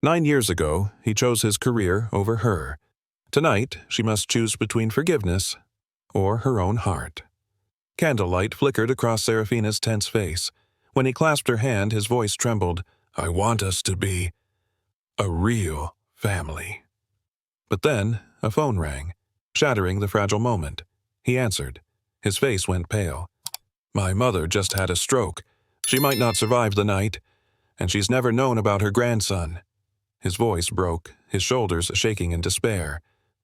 9 years ago, he chose his career over her. Tonight, she must choose between forgiveness or her own heart. Candlelight flickered across Seraphina's tense face. When he clasped her hand, his voice trembled. "I want us to be a real family." But then, a phone rang, shattering the fragile moment. He answered. His face went pale. "My mother just had a stroke. She might not survive the night, and she's never known about her grandson." His voice broke, his shoulders shaking in despair.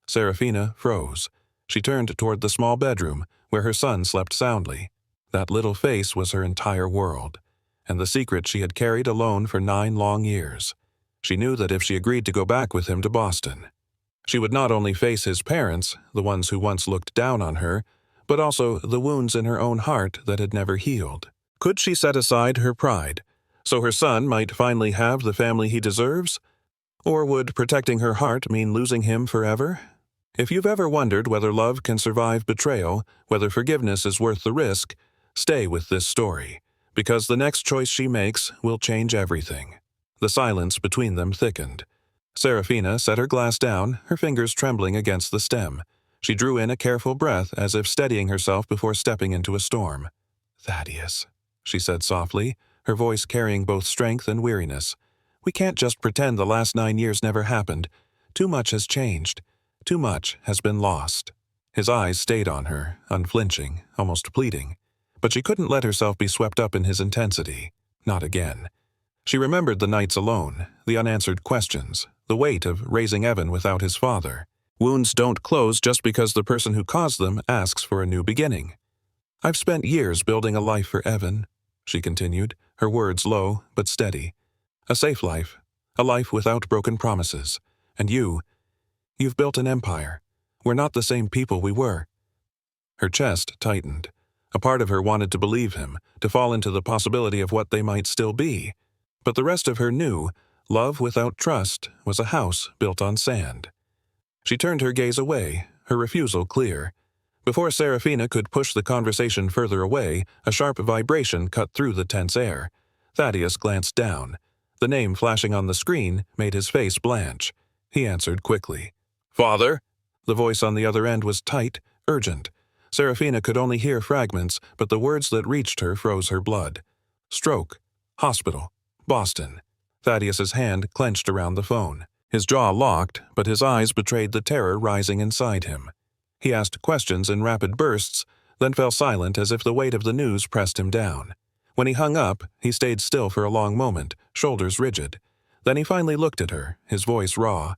Seraphina froze. She turned toward the small bedroom, where her son slept soundly. That little face was her entire world, and the secret she had carried alone for 9 long years. She knew that if she agreed to go back with him to Boston, she would not only face his parents, the ones who once looked down on her, but also the wounds in her own heart that had never healed. Could she set aside her pride, so her son might finally have the family he deserves? Or would protecting her heart mean losing him forever? If you've ever wondered whether love can survive betrayal, whether forgiveness is worth the risk, stay with this story, because the next choice she makes will change everything. The silence between them thickened. Seraphina set her glass down, her fingers trembling against the stem. She drew in a careful breath as if steadying herself before stepping into a storm. "Thaddeus," she said softly, her voice carrying both strength and weariness. "We can't just pretend the last 9 years never happened. Too much has changed. Too much has been lost." His eyes stayed on her, unflinching, almost pleading. But she couldn't let herself be swept up in his intensity. Not again. She remembered the nights alone, the unanswered questions, the weight of raising Evan without his father. Wounds don't close just because the person who caused them asks for a new beginning. "I've spent years building a life for Evan," she continued, her words low but steady. "A safe life, a life without broken promises. And you've built an empire. We're not the same people we were." Her chest tightened. A part of her wanted to believe him, to fall into the possibility of what they might still be. But the rest of her knew love without trust was a house built on sand. She turned her gaze away, her refusal clear. Before Seraphina could push the conversation further away, a sharp vibration cut through the tense air. Thaddeus glanced down. The name flashing on the screen made his face blanch. He answered quickly. "Father?" The voice on the other end was tight, urgent. Seraphina could only hear fragments, but the words that reached her froze her blood. Stroke. Hospital. Boston. Thaddeus's hand clenched around the phone. His jaw locked, but his eyes betrayed the terror rising inside him. He asked questions in rapid bursts, then fell silent as if the weight of the news pressed him down. When he hung up, he stayed still for a long moment, shoulders rigid. Then he finally looked at her, his voice raw.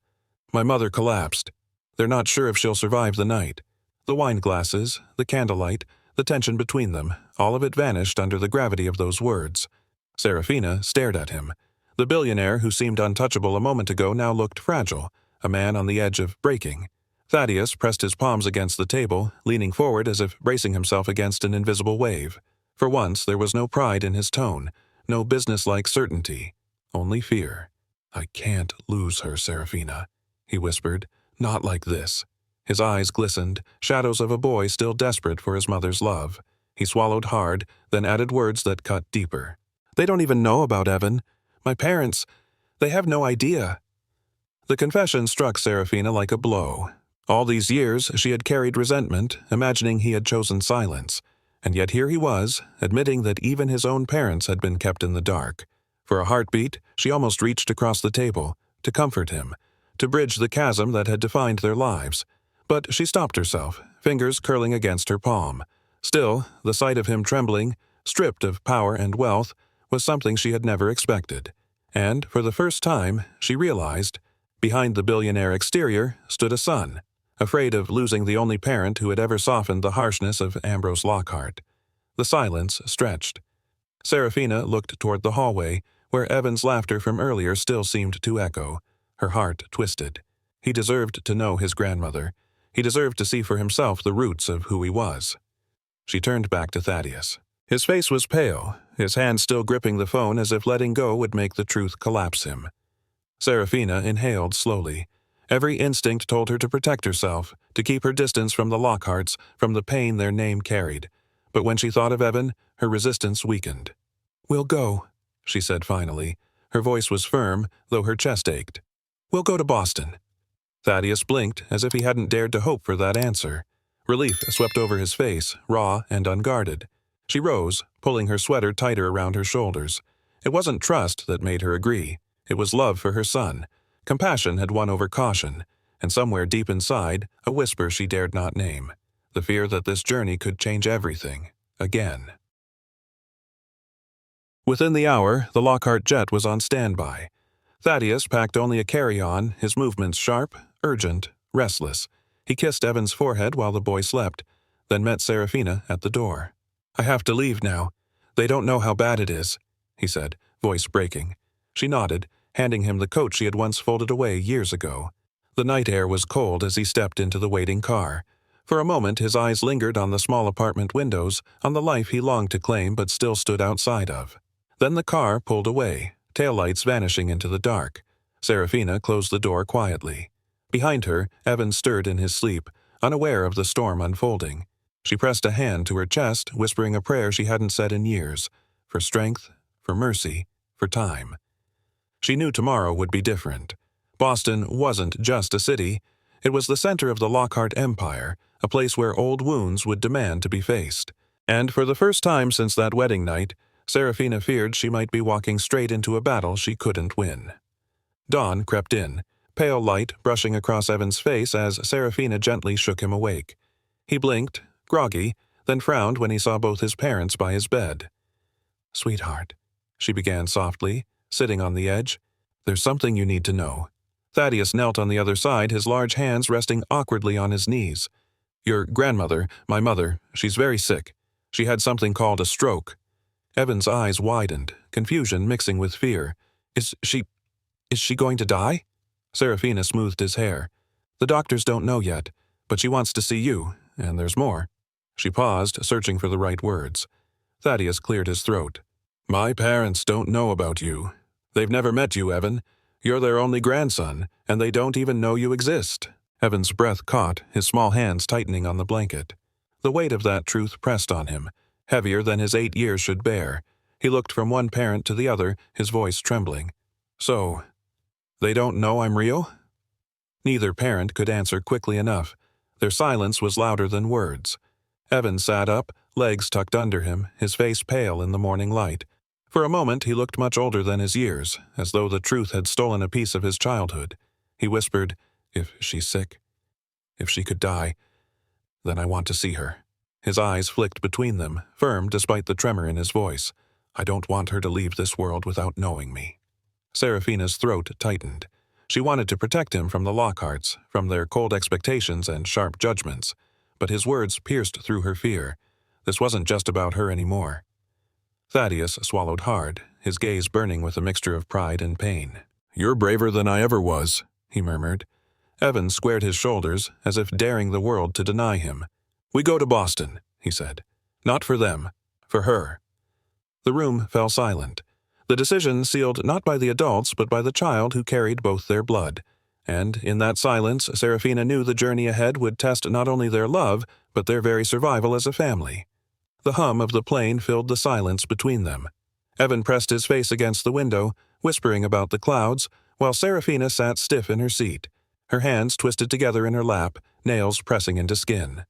"My mother collapsed. They're not sure if she'll survive the night." The wine glasses, the candlelight, the tension between them, all of it vanished under the gravity of those words. Seraphina stared at him. The billionaire who seemed untouchable a moment ago now looked fragile, a man on the edge of breaking. Thaddeus pressed his palms against the table, leaning forward as if bracing himself against an invisible wave. For once there was no pride in his tone, no businesslike certainty, only fear. "I can't lose her, Seraphina," he whispered. "Not like this." His eyes glistened, shadows of a boy still desperate for his mother's love. He swallowed hard, then added words that cut deeper. "They don't even know about Evan. My parents, they have no idea." The confession struck Seraphina like a blow. All these years she had carried resentment, imagining he had chosen silence. And yet here he was, admitting that even his own parents had been kept in the dark. For a heartbeat, she almost reached across the table, to comfort him, to bridge the chasm that had defined their lives. But she stopped herself, fingers curling against her palm. Still, the sight of him trembling, stripped of power and wealth, was something she had never expected. And, for the first time, she realized, behind the billionaire exterior stood a son, afraid of losing the only parent who had ever softened the harshness of Ambrose Lockhart. The silence stretched. Seraphina looked toward the hallway, where Evan's laughter from earlier still seemed to echo. Her heart twisted. He deserved to know his grandmother. He deserved to see for himself the roots of who he was. She turned back to Thaddeus. His face was pale, his hand still gripping the phone as if letting go would make the truth collapse him. Seraphina inhaled slowly. Every instinct told her to protect herself, to keep her distance from the Lockharts, from the pain their name carried. But when she thought of Evan, her resistance weakened. "We'll go," she said finally. Her voice was firm, though her chest ached. "We'll go to Boston." Thaddeus blinked as if he hadn't dared to hope for that answer. Relief swept over his face, raw and unguarded. She rose, pulling her sweater tighter around her shoulders. It wasn't trust that made her agree. It was love for her son. Compassion had won over caution, and somewhere deep inside, a whisper she dared not name. The fear that this journey could change everything, again. Within the hour, the Lockhart jet was on standby. Thaddeus packed only a carry-on, his movements sharp, urgent, restless. He kissed Evan's forehead while the boy slept, then met Seraphina at the door. "I have to leave now. They don't know how bad it is," he said, voice breaking. She nodded, handing him the coat she had once folded away years ago. The night air was cold as he stepped into the waiting car. For a moment his eyes lingered on the small apartment windows, on the life he longed to claim but still stood outside of. Then the car pulled away, taillights vanishing into the dark. Seraphina closed the door quietly. Behind her, Evan stirred in his sleep, unaware of the storm unfolding. She pressed a hand to her chest, whispering a prayer she hadn't said in years, for strength, for mercy, for time. She knew tomorrow would be different. Boston wasn't just a city. It was the center of the Lockhart Empire, a place where old wounds would demand to be faced. And for the first time since that wedding night, Seraphina feared she might be walking straight into a battle she couldn't win. Dawn crept in, pale light brushing across Evan's face as Seraphina gently shook him awake. He blinked, groggy, then frowned when he saw both his parents by his bed. "Sweetheart," she began softly, sitting on the edge, "there's something you need to know." Thaddeus knelt on the other side, his large hands resting awkwardly on his knees. "Your grandmother, my mother, she's very sick. She had something called a stroke." Evan's eyes widened, confusion mixing with fear. Is she going to die?" Seraphina smoothed his hair. "The doctors don't know yet, but she wants to see you, and there's more." She paused, searching for the right words. Thaddeus cleared his throat. "My parents don't know about you. They've never met you, Evan. You're their only grandson, and they don't even know you exist." Evan's breath caught, his small hands tightening on the blanket. The weight of that truth pressed on him, heavier than his 8 years should bear. He looked from one parent to the other, his voice trembling. "So, they don't know I'm real?" Neither parent could answer quickly enough. Their silence was louder than words. Evan sat up, legs tucked under him, his face pale in the morning light. For a moment he looked much older than his years, as though the truth had stolen a piece of his childhood. He whispered, "If she's sick, if she could die, then I want to see her." His eyes flicked between them, firm despite the tremor in his voice. "I don't want her to leave this world without knowing me." Seraphina's throat tightened. She wanted to protect him from the Lockharts, from their cold expectations and sharp judgments. But his words pierced through her fear. This wasn't just about her anymore. Thaddeus swallowed hard, his gaze burning with a mixture of pride and pain. "You're braver than I ever was," he murmured. Evan squared his shoulders, as if daring the world to deny him. "We go to Boston," he said. "Not for them, for her." The room fell silent. The decision sealed not by the adults but by the child who carried both their blood. And in that silence, Seraphina knew the journey ahead would test not only their love, but their very survival as a family. The hum of the plane filled the silence between them. Evan pressed his face against the window, whispering about the clouds, while Seraphina sat stiff in her seat, her hands twisted together in her lap, nails pressing into skin.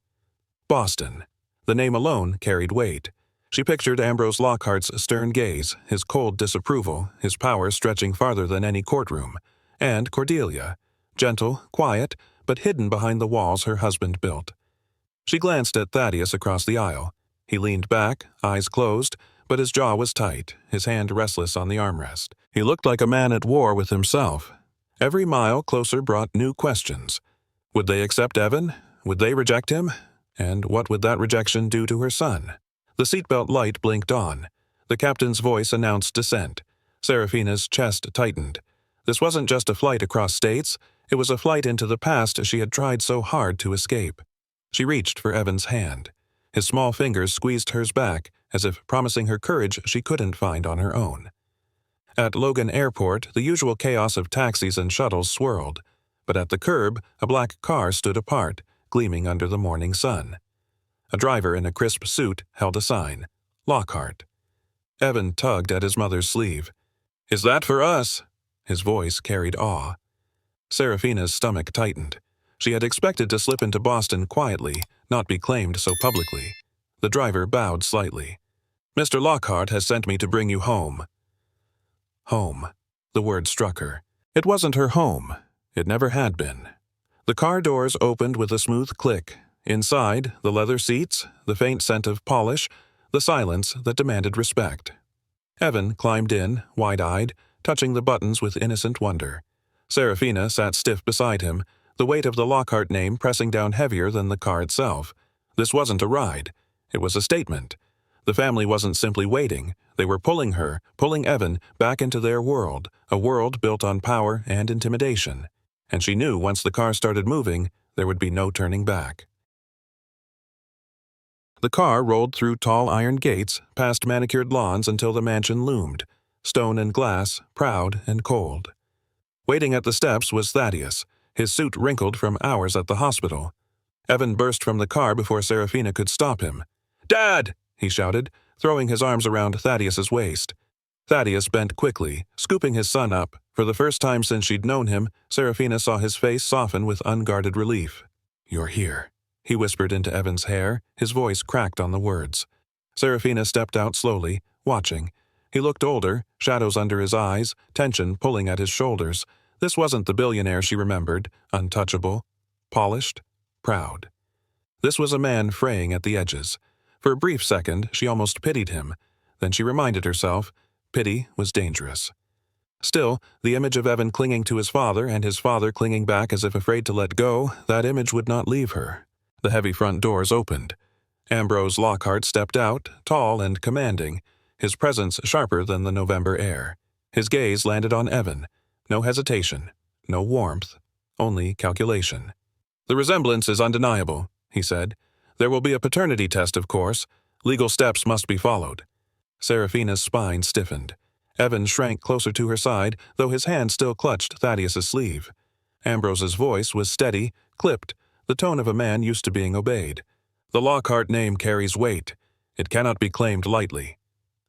Boston. The name alone carried weight. She pictured Ambrose Lockhart's stern gaze, his cold disapproval, his power stretching farther than any courtroom, and Cordelia, gentle, quiet, but hidden behind the walls her husband built. She glanced at Thaddeus across the aisle. He leaned back, eyes closed, but his jaw was tight, his hand restless on the armrest. He looked like a man at war with himself. Every mile closer brought new questions. Would they accept Evan? Would they reject him? And what would that rejection do to her son? The seatbelt light blinked on. The captain's voice announced descent. Seraphina's chest tightened. This wasn't just a flight across states. It was a flight into the past she had tried so hard to escape. She reached for Evan's hand. His small fingers squeezed hers back, as if promising her courage she couldn't find on her own. At Logan Airport, the usual chaos of taxis and shuttles swirled. But at the curb, a black car stood apart, gleaming under the morning sun. A driver in a crisp suit held a sign, Lockhart. Evan tugged at his mother's sleeve. Is that for us?" His voice carried awe. Seraphina's stomach tightened. She had expected to slip into Boston quietly, not be claimed so publicly. The driver bowed slightly. "Mr. Lockhart has sent me to bring you home." Home. The word struck her. It wasn't her home. It never had been. The car doors opened with a smooth click. Inside, the leather seats, the faint scent of polish, the silence that demanded respect. Evan climbed in, wide-eyed, touching the buttons with innocent wonder. Seraphina sat stiff beside him, the weight of the Lockhart name pressing down heavier than the car itself. This wasn't a ride. It was a statement. The family wasn't simply waiting. They were pulling her, pulling Evan, back into their world, a world built on power and intimidation. And she knew once the car started moving, there would be no turning back. The car rolled through tall iron gates, past manicured lawns until the mansion loomed, stone and glass, proud and cold. Waiting at the steps was Thaddeus, his suit wrinkled from hours at the hospital. Evan burst from the car before Seraphina could stop him. "Dad!" he shouted, throwing his arms around Thaddeus's waist. Thaddeus bent quickly, scooping his son up. For the first time since she'd known him, Seraphina saw his face soften with unguarded relief. "You're here," he whispered into Evan's hair, his voice cracked on the words. Seraphina stepped out slowly, watching. He looked older, shadows under his eyes, tension pulling at his shoulders. This wasn't the billionaire she remembered, untouchable, polished, proud. This was a man fraying at the edges. For a brief second, she almost pitied him. Then she reminded herself, pity was dangerous. Still, the image of Evan clinging to his father and his father clinging back as if afraid to let go, that image would not leave her. The heavy front doors opened. Ambrose Lockhart stepped out, tall and commanding, his presence sharper than the November air. His gaze landed on Evan. No hesitation, no warmth, only calculation. "The resemblance is undeniable," he said. "There will be a paternity test, of course. Legal steps must be followed." Seraphina's spine stiffened. Evan shrank closer to her side, though his hand still clutched Thaddeus's sleeve. Ambrose's voice was steady, clipped, the tone of a man used to being obeyed. "The Lockhart name carries weight. It cannot be claimed lightly."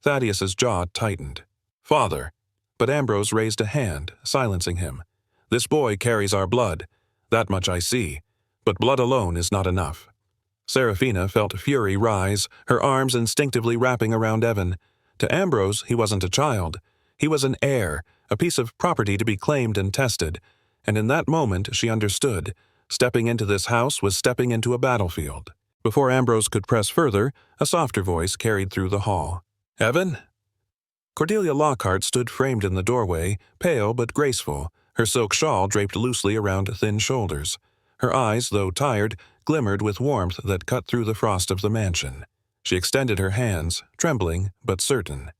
Thaddeus's jaw tightened. "Father." But Ambrose raised a hand, silencing him. "This boy carries our blood. That much I see. But blood alone is not enough." Seraphina felt fury rise, her arms instinctively wrapping around Evan. To Ambrose, he wasn't a child. He was an heir, a piece of property to be claimed and tested. And in that moment, she understood. Stepping into this house was stepping into a battlefield. Before Ambrose could press further, a softer voice carried through the hall. "Evan?" Cordelia Lockhart stood framed in the doorway, pale but graceful, her silk shawl draped loosely around thin shoulders. Her eyes, though tired, glimmered with warmth that cut through the frost of the mansion. She extended her hands, trembling but certain.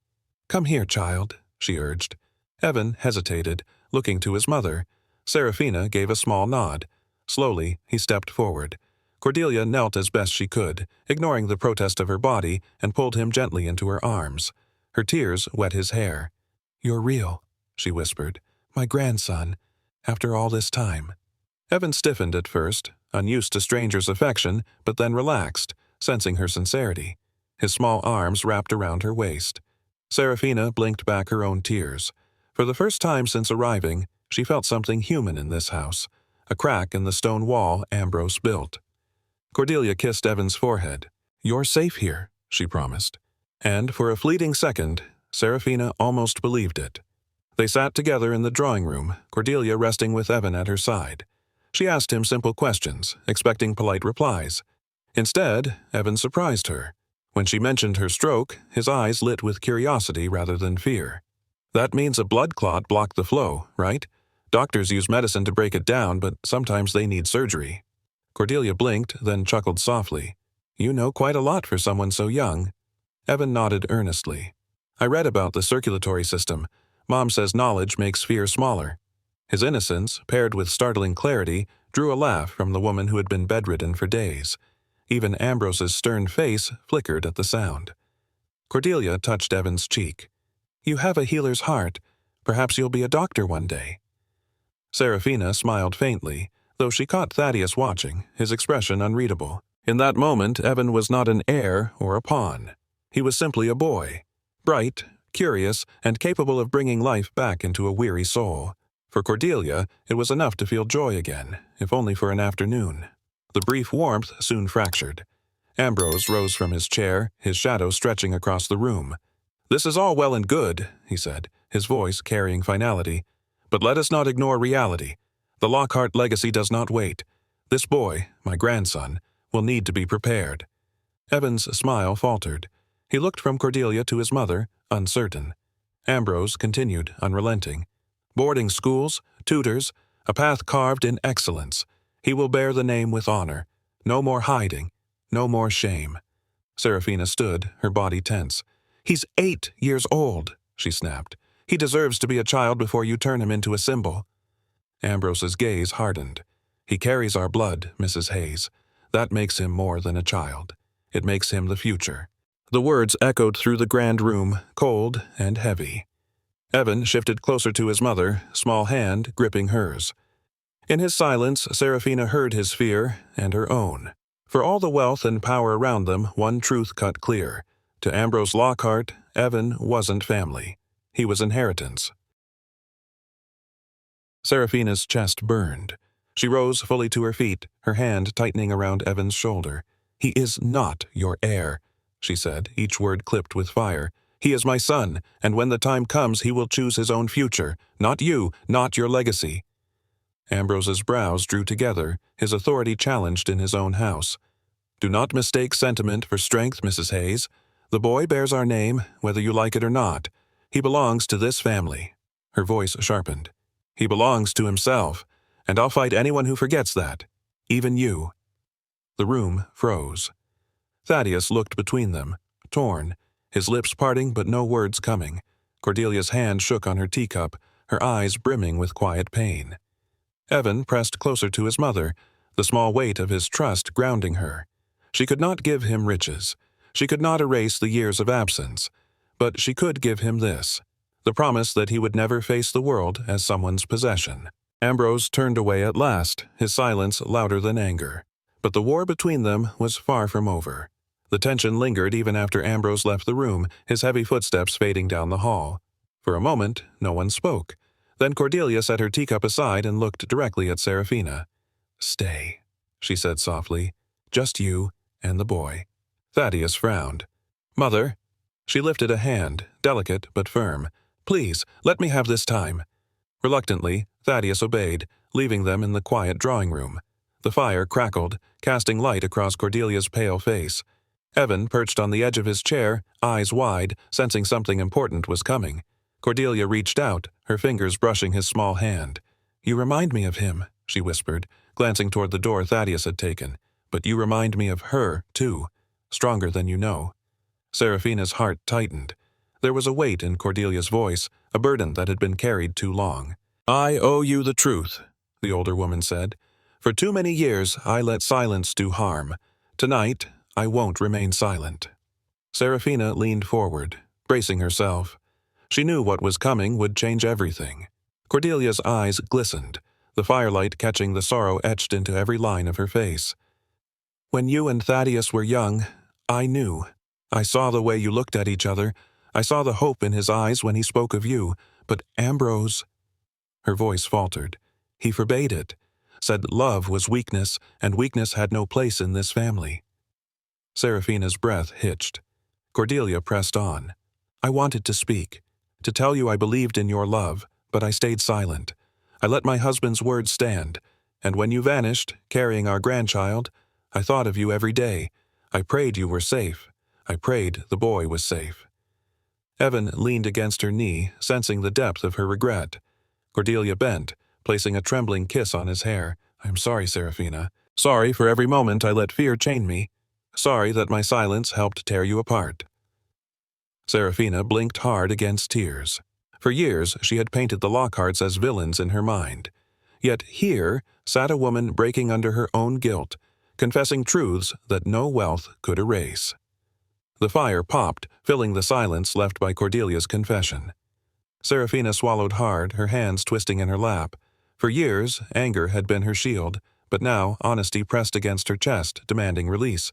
"Come here, child," she urged. Evan hesitated, looking to his mother. Seraphina gave a small nod. Slowly, he stepped forward. Cordelia knelt as best she could, ignoring the protest of her body, and pulled him gently into her arms. Her tears wet his hair. "You're real," she whispered. "My grandson. After all this time." Evan stiffened at first, unused to strangers' affection, but then relaxed, sensing her sincerity. His small arms wrapped around her waist. Seraphina blinked back her own tears. For the first time since arriving, she felt something human in this house, a crack in the stone wall Ambrose built. Cordelia kissed Evan's forehead. "You're safe here," she promised. And for a fleeting second, Seraphina almost believed it. They sat together in the drawing room, Cordelia resting with Evan at her side. She asked him simple questions, expecting polite replies. Instead, Evan surprised her. When she mentioned her stroke, his eyes lit with curiosity rather than fear. "That means a blood clot blocked the flow, right? Doctors use medicine to break it down, but sometimes they need surgery." Cordelia blinked, then chuckled softly. "You know quite a lot for someone so young." Evan nodded earnestly. "I read about the circulatory system. Mom says knowledge makes fear smaller." His innocence, paired with startling clarity, drew a laugh from the woman who had been bedridden for days. Even Ambrose's stern face flickered at the sound. Cordelia touched Evan's cheek. "You have a healer's heart. Perhaps you'll be a doctor one day." Seraphina smiled faintly, though she caught Thaddeus watching, his expression unreadable. In that moment, Evan was not an heir or a pawn. He was simply a boy. Bright, curious, and capable of bringing life back into a weary soul. For Cordelia, it was enough to feel joy again, if only for an afternoon. The brief warmth soon fractured. Ambrose rose from his chair, his shadow stretching across the room. "This is all well and good," he said, his voice carrying finality. "But let us not ignore reality. The Lockhart legacy does not wait. This boy, my grandson, will need to be prepared." Evan's smile faltered. He looked from Cordelia to his mother, uncertain. Ambrose continued, unrelenting. "Boarding schools, tutors, a path carved in excellence. He will bear the name with honor. No more hiding, no more shame." Seraphina stood, her body tense. "He's 8 years old," she snapped. "He deserves to be a child before you turn him into a symbol." Ambrose's gaze hardened. "He carries our blood, Mrs. Hayes. That makes him more than a child. It makes him the future." The words echoed through the grand room, cold and heavy. Evan shifted closer to his mother, small hand gripping hers. In his silence, Seraphina heard his fear and her own. For all the wealth and power around them, one truth cut clear. To Ambrose Lockhart, Evan wasn't family. He was inheritance. Seraphina's chest burned. She rose fully to her feet, her hand tightening around Evan's shoulder. "He is not your heir," she said, each word clipped with fire. "He is my son, and when the time comes he will choose his own future. Not you, not your legacy." Ambrose's brows drew together, his authority challenged in his own house. "Do not mistake sentiment for strength, Mrs. Hayes. The boy bears our name, whether you like it or not. He belongs to this family." Her voice sharpened. "He belongs to himself, and I'll fight anyone who forgets that. Even you." The room froze. Thaddeus looked between them, torn, his lips parting but no words coming. Cordelia's hand shook on her teacup, her eyes brimming with quiet pain. Evan pressed closer to his mother, the small weight of his trust grounding her. She could not give him riches. She could not erase the years of absence. But she could give him this, the promise that he would never face the world as someone's possession. Ambrose turned away at last, his silence louder than anger. But the war between them was far from over. The tension lingered even after Ambrose left the room, his heavy footsteps fading down the hall. For a moment, no one spoke. Then Cordelia set her teacup aside and looked directly at Seraphina. "Stay," she said softly. "Just you and the boy." Thaddeus frowned. "Mother." She lifted a hand, delicate but firm. "Please, let me have this time." Reluctantly, Thaddeus obeyed, leaving them in the quiet drawing room. The fire crackled, casting light across Cordelia's pale face. Evan perched on the edge of his chair, eyes wide, sensing something important was coming. Cordelia reached out, her fingers brushing his small hand. "You remind me of him," she whispered, glancing toward the door Thaddeus had taken. "But you remind me of her, too. Stronger than you know." Seraphina's heart tightened. There was a weight in Cordelia's voice, a burden that had been carried too long. "I owe you the truth," the older woman said. "For too many years I let silence do harm. Tonight, I won't remain silent." Seraphina leaned forward, bracing herself. She knew what was coming would change everything. Cordelia's eyes glistened, the firelight catching the sorrow etched into every line of her face. "When you and Thaddeus were young, I knew. I saw the way you looked at each other. I saw the hope in his eyes when he spoke of you. But Ambrose—" Her voice faltered. "He forbade it, said love was weakness, and weakness had no place in this family." Seraphina's breath hitched. Cordelia pressed on. "I wanted to speak, to tell you I believed in your love, but I stayed silent. I let my husband's word stand, and when you vanished, carrying our grandchild, I thought of you every day. I prayed you were safe. I prayed the boy was safe." Evan leaned against her knee, sensing the depth of her regret. Cordelia bent, placing a trembling kiss on his hair. "I'm sorry, Seraphina. Sorry for every moment I let fear chain me. Sorry that my silence helped tear you apart." Seraphina blinked hard against tears. For years she had painted the Lockharts as villains in her mind. Yet here sat a woman breaking under her own guilt, confessing truths that no wealth could erase. The fire popped, filling the silence left by Cordelia's confession. Seraphina swallowed hard, her hands twisting in her lap. For years, anger had been her shield, but now honesty pressed against her chest, demanding release.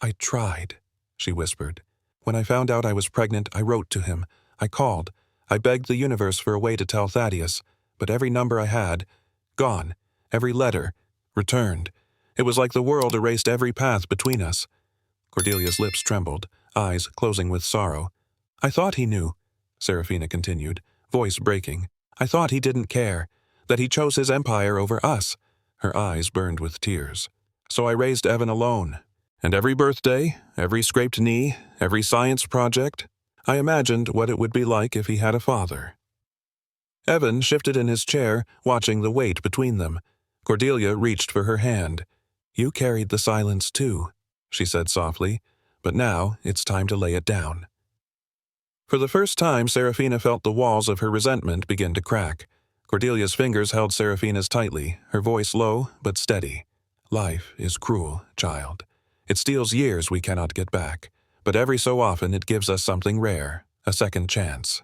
"I tried," she whispered. "When I found out I was pregnant, I wrote to him. I called. I begged the universe for a way to tell Thaddeus, but every number I had, gone. Every letter, returned. It was like the world erased every path between us. Cordelia's lips trembled, eyes closing with sorrow. I thought he knew, Seraphina continued, voice breaking. I thought he didn't care, that he chose his empire over us. Her eyes burned with tears. So I raised Evan alone. And every birthday, every scraped knee, every science project, I imagined what it would be like if he had a father. Evan shifted in his chair, watching the weight between them. Cordelia reached for her hand. You carried the silence too, she said softly, but now it's time to lay it down. For the first time, Seraphina felt the walls of her resentment begin to crack. Cordelia's fingers held Seraphina's tightly, her voice low but steady. Life is cruel, child. It steals years we cannot get back, but every so often it gives us something rare, a second chance.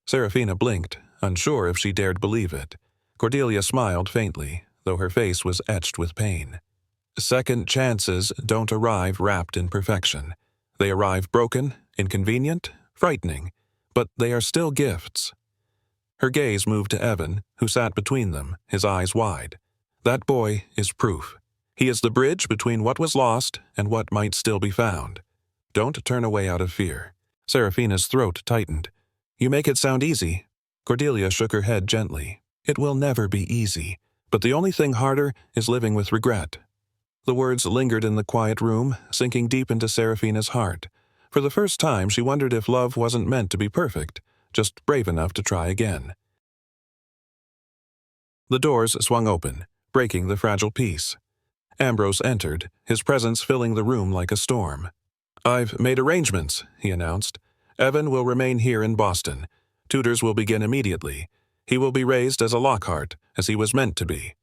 Seraphina blinked, unsure if she dared believe it. Cordelia smiled faintly, though her face was etched with pain. Second chances don't arrive wrapped in perfection. They arrive broken, inconvenient, frightening, but they are still gifts. Her gaze moved to Evan, who sat between them, his eyes wide. That boy is proof. He is the bridge between what was lost and what might still be found. Don't turn away out of fear. Seraphina's throat tightened. You make it sound easy. Cordelia shook her head gently. It will never be easy, but the only thing harder is living with regret. The words lingered in the quiet room, sinking deep into Seraphina's heart. For the first time, she wondered if love wasn't meant to be perfect, just brave enough to try again. The doors swung open, breaking the fragile peace. Ambrose entered, his presence filling the room like a storm. I've made arrangements, he announced. Evan will remain here in Boston. Tutors will begin immediately. He will be raised as a Lockhart, as he was meant to be.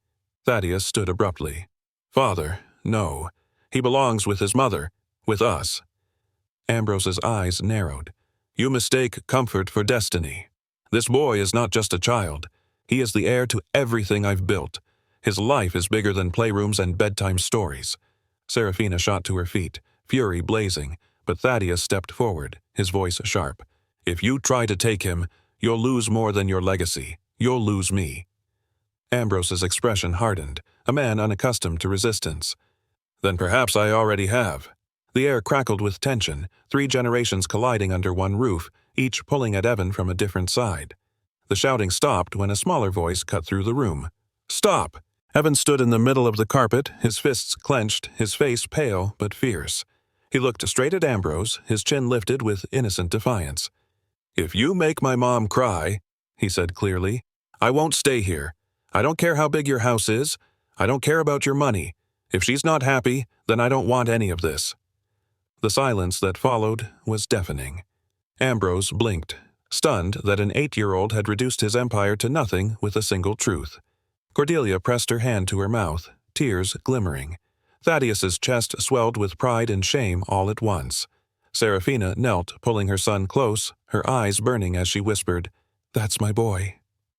Thaddeus stood abruptly. Father, no. He belongs with his mother, with us. Ambrose's eyes narrowed. You mistake comfort for destiny. This boy is not just a child. He is the heir to everything I've built. His life is bigger than playrooms and bedtime stories. Seraphina shot to her feet, fury blazing, but Thaddeus stepped forward, his voice sharp. If you try to take him, you'll lose more than your legacy. You'll lose me. Ambrose's expression hardened, a man unaccustomed to resistance. Then perhaps I already have. The air crackled with tension, 3 generations colliding under one roof, each pulling at Evan from a different side. The shouting stopped when a smaller voice cut through the room. Stop! Evan stood in the middle of the carpet, his fists clenched, his face pale but fierce. He looked straight at Ambrose, his chin lifted with innocent defiance. If you make my mom cry, he said clearly, I won't stay here. I don't care how big your house is. I don't care about your money. If she's not happy, then I don't want any of this. The silence that followed was deafening. Ambrose blinked, stunned that an 8-year-old had reduced his empire to nothing with a single truth. Cordelia pressed her hand to her mouth, tears glimmering. Thaddeus's chest swelled with pride and shame all at once. Seraphina knelt, pulling her son close, her eyes burning as she whispered, That's my boy.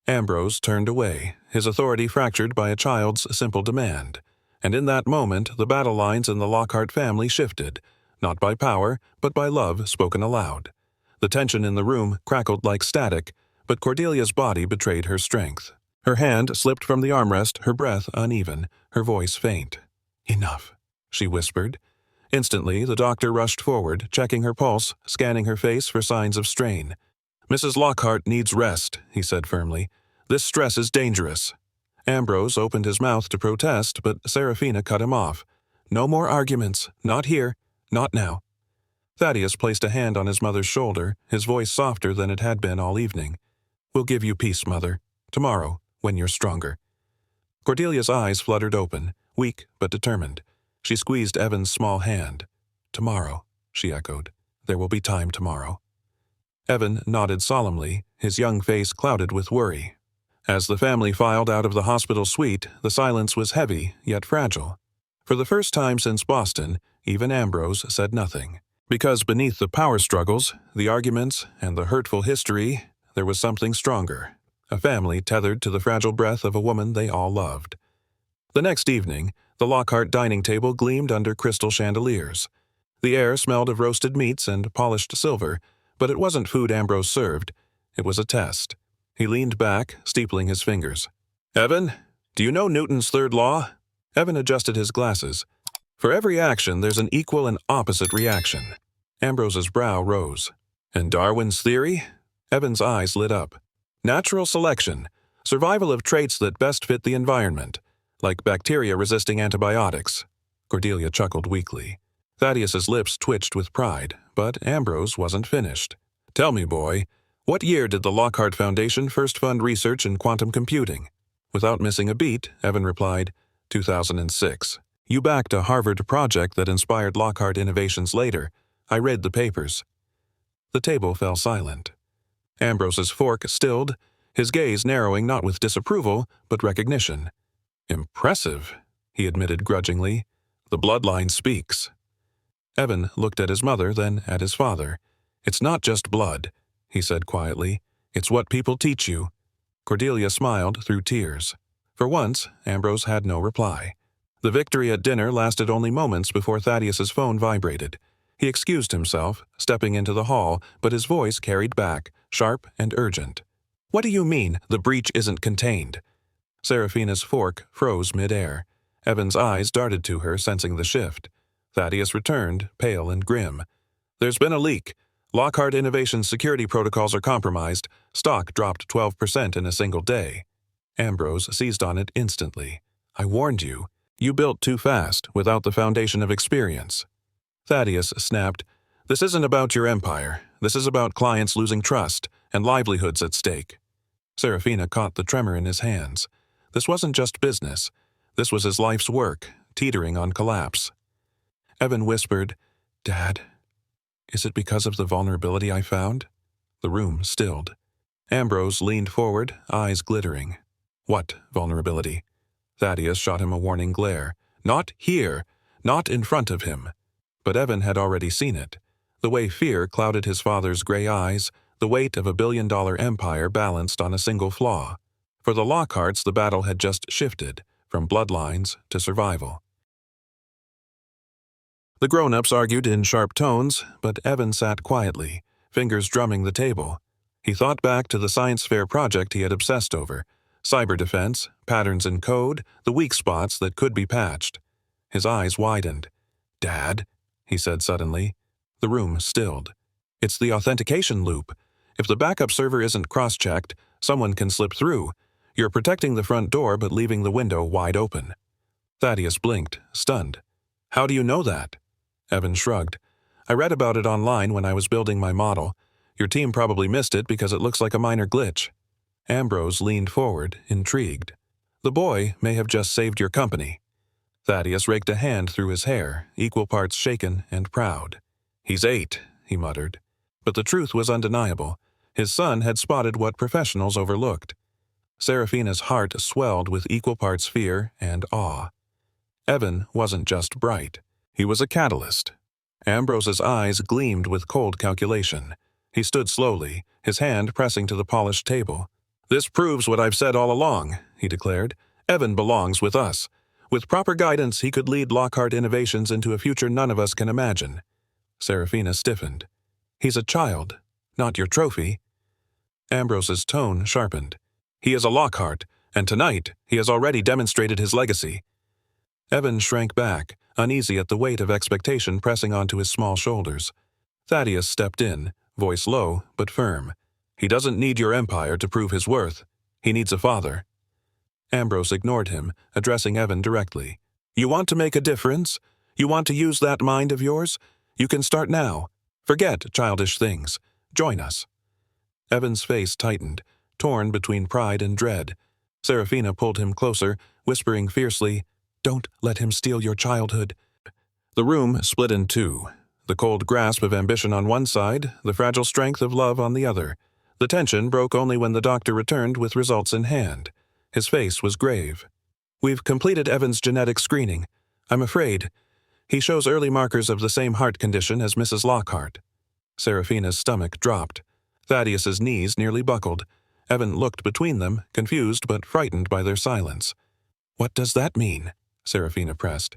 Ambrose turned away, his authority fractured by a child's simple demand. And in that moment, the battle lines in the Lockhart family shifted, not by power, but by love spoken aloud. The tension in the room crackled like static, but Cordelia's body betrayed her strength. Her hand slipped from the armrest, her breath uneven, her voice faint. Enough, she whispered. Instantly, the doctor rushed forward, checking her pulse, scanning her face for signs of strain. Mrs. Lockhart needs rest, he said firmly. This stress is dangerous. Ambrose opened his mouth to protest, but Seraphina cut him off. No more arguments. Not here. Not now. Thaddeus placed a hand on his mother's shoulder, his voice softer than it had been all evening. We'll give you peace, Mother. Tomorrow, when you're stronger. Cordelia's eyes fluttered open, weak but determined. She squeezed Evan's small hand. Tomorrow, she echoed. There will be time tomorrow. Evan nodded solemnly, his young face clouded with worry. As the family filed out of the hospital suite, the silence was heavy, yet fragile. For the first time since Boston, even Ambrose said nothing. Because beneath the power struggles, the arguments, and the hurtful history, there was something stronger. A family tethered to the fragile breath of a woman they all loved. The next evening, the Lockhart dining table gleamed under crystal chandeliers. The air smelled of roasted meats and polished silver, But it wasn't food Ambrose served. It was a test. He leaned back, steepling his fingers. "Evan, do you know Newton's third law?" Evan adjusted his glasses. "For every action, there's an equal and opposite reaction." Ambrose's brow rose. "And Darwin's theory?" Evan's eyes lit up. "Natural selection. Survival of traits that best fit the environment, like bacteria resisting antibiotics." Cordelia chuckled weakly. Thaddeus's lips twitched with pride, but Ambrose wasn't finished. "Tell me, boy, what year did the Lockhart Foundation first fund research in quantum computing?" Without missing a beat, Evan replied, 2006. "You backed a Harvard project that inspired Lockhart innovations later. I read the papers." The table fell silent. Ambrose's fork stilled, his gaze narrowing not with disapproval, but recognition. "Impressive," he admitted grudgingly. "The bloodline speaks." Evan looked at his mother, then at his father. "It's not just blood," he said quietly. "It's what people teach you." Cordelia smiled through tears. For once, Ambrose had no reply. The victory at dinner lasted only moments before Thaddeus's phone vibrated. He excused himself, stepping into the hall, but his voice carried back, sharp and urgent. "What do you mean, the breach isn't contained?" Seraphina's fork froze midair. Evan's eyes darted to her, sensing the shift. Thaddeus returned, pale and grim. "There's been a leak. Lockhart Innovation's security protocols are compromised. Stock dropped 12% in a single day." Ambrose seized on it instantly. "I warned you. You built too fast, without the foundation of experience." Thaddeus snapped, "This isn't about your empire. This is about clients losing trust, and livelihoods at stake." Seraphina caught the tremor in his hands. This wasn't just business. This was his life's work, teetering on collapse. Evan whispered, "Dad, is it because of the vulnerability I found?" The room stilled. Ambrose leaned forward, eyes glittering. "What vulnerability?" Thaddeus shot him a warning glare. "Not here! Not in front of him!" But Evan had already seen it. The way fear clouded his father's gray eyes, the weight of a billion-dollar empire balanced on a single flaw. For the Lockharts, the battle had just shifted, from bloodlines to survival. The grown-ups argued in sharp tones, but Evan sat quietly, fingers drumming the table. He thought back to the science fair project he had obsessed over. Cyber defense, patterns in code, the weak spots that could be patched. His eyes widened. "Dad," he said suddenly. The room stilled. "It's the authentication loop. If the backup server isn't cross-checked, someone can slip through. You're protecting the front door but leaving the window wide open." Thaddeus blinked, stunned. "How do you know that?" Evan shrugged. "I read about it online when I was building my model. Your team probably missed it because it looks like a minor glitch." Ambrose leaned forward, intrigued. "The boy may have just saved your company." Thaddeus raked a hand through his hair, equal parts shaken and proud. "He's 8, he muttered. But the truth was undeniable. His son had spotted what professionals overlooked. Seraphina's heart swelled with equal parts fear and awe. Evan wasn't just bright. He was a catalyst. Ambrose's eyes gleamed with cold calculation. He stood slowly, his hand pressing to the polished table. "This proves what I've said all along," he declared. "Evan belongs with us. With proper guidance, he could lead Lockhart Innovations into a future none of us can imagine." Seraphina stiffened. "He's a child, not your trophy." Ambrose's tone sharpened. "He is a Lockhart, and tonight he has already demonstrated his legacy." Evan shrank back, uneasy at the weight of expectation pressing onto his small shoulders. Thaddeus stepped in, voice low but firm. "He doesn't need your empire to prove his worth. He needs a father." Ambrose ignored him, addressing Evan directly. "You want to make a difference? You want to use that mind of yours? You can start now. Forget childish things. Join us." Evan's face tightened, torn between pride and dread. Seraphina pulled him closer, whispering fiercely, "Don't let him steal your childhood." The room split in two, the cold grasp of ambition on one side, the fragile strength of love on the other. The tension broke only when the doctor returned with results in hand. His face was grave. "We've completed Evan's genetic screening. I'm afraid he shows early markers of the same heart condition as Mrs. Lockhart." Seraphina's stomach dropped. Thaddeus's knees nearly buckled. Evan looked between them, confused but frightened by their silence. "What does that mean?" Seraphina pressed.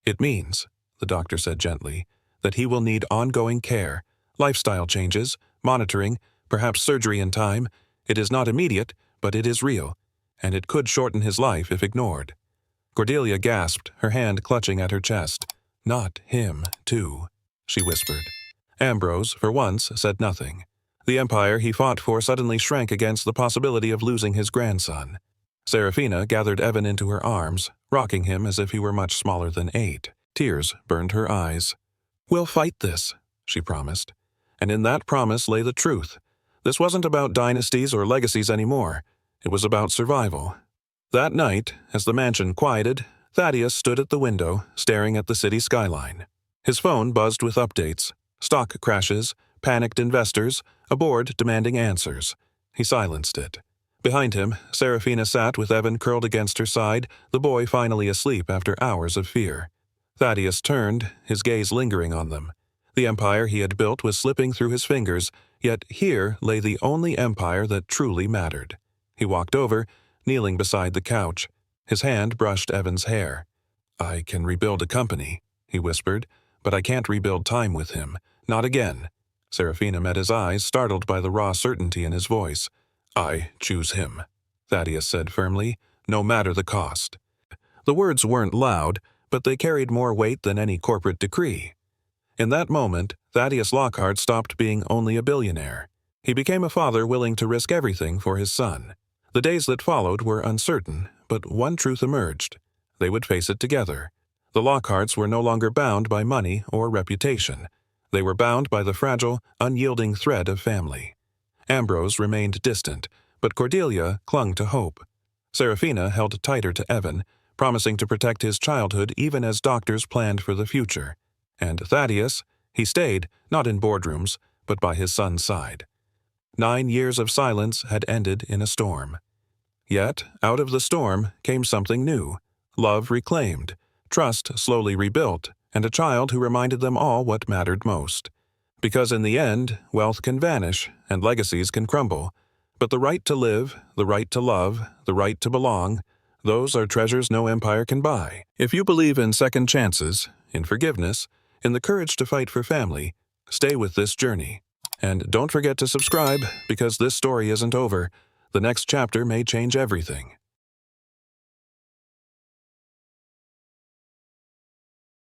"It means," the doctor said gently, "that he will need ongoing care, lifestyle changes, monitoring, perhaps surgery in time. It is not immediate, but it is real, and it could shorten his life if ignored. Cordelia gasped, her hand clutching at her chest. Not him, too, she whispered. Ambrose, for once, said nothing. The empire he fought for suddenly shrank against the possibility of losing his grandson. Seraphina gathered Evan into her arms, rocking him as if he were much smaller than 8. Tears burned her eyes. "We'll fight this," she promised. And in that promise lay the truth. This wasn't about dynasties or legacies anymore. It was about survival. That night, as the mansion quieted, Thaddeus stood at the window, staring at the city skyline. His phone buzzed with updates. Stock crashes, panicked investors, a board demanding answers. He silenced it. Behind him, Seraphina sat with Evan curled against her side, the boy finally asleep after hours of fear. Thaddeus turned, his gaze lingering on them. The empire he had built was slipping through his fingers, yet here lay the only empire that truly mattered. He walked over, kneeling beside the couch. His hand brushed Evan's hair. "I can rebuild a company," he whispered, "but I can't rebuild time with him. Not again." Seraphina met his eyes, startled by the raw certainty in his voice. "I choose him," Thaddeus said firmly, "no matter the cost." The words weren't loud, but they carried more weight than any corporate decree. In that moment, Thaddeus Lockhart stopped being only a billionaire. He became a father willing to risk everything for his son. The days that followed were uncertain, but one truth emerged. They would face it together. The Lockharts were no longer bound by money or reputation. They were bound by the fragile, unyielding thread of family. Ambrose remained distant, but Cordelia clung to hope. Seraphina held tighter to Evan, promising to protect his childhood even as doctors planned for the future. And Thaddeus, he stayed, not in boardrooms, but by his son's side. 9 years of silence had ended in a storm. Yet, out of the storm came something new. Love reclaimed, trust slowly rebuilt, and a child who reminded them all what mattered most. Because in the end, wealth can vanish and legacies can crumble. But the right to live, the right to love, the right to belong, those are treasures no empire can buy. If you believe in second chances, in forgiveness, in the courage to fight for family, stay with this journey. And don't forget to subscribe, because this story isn't over. The next chapter may change everything.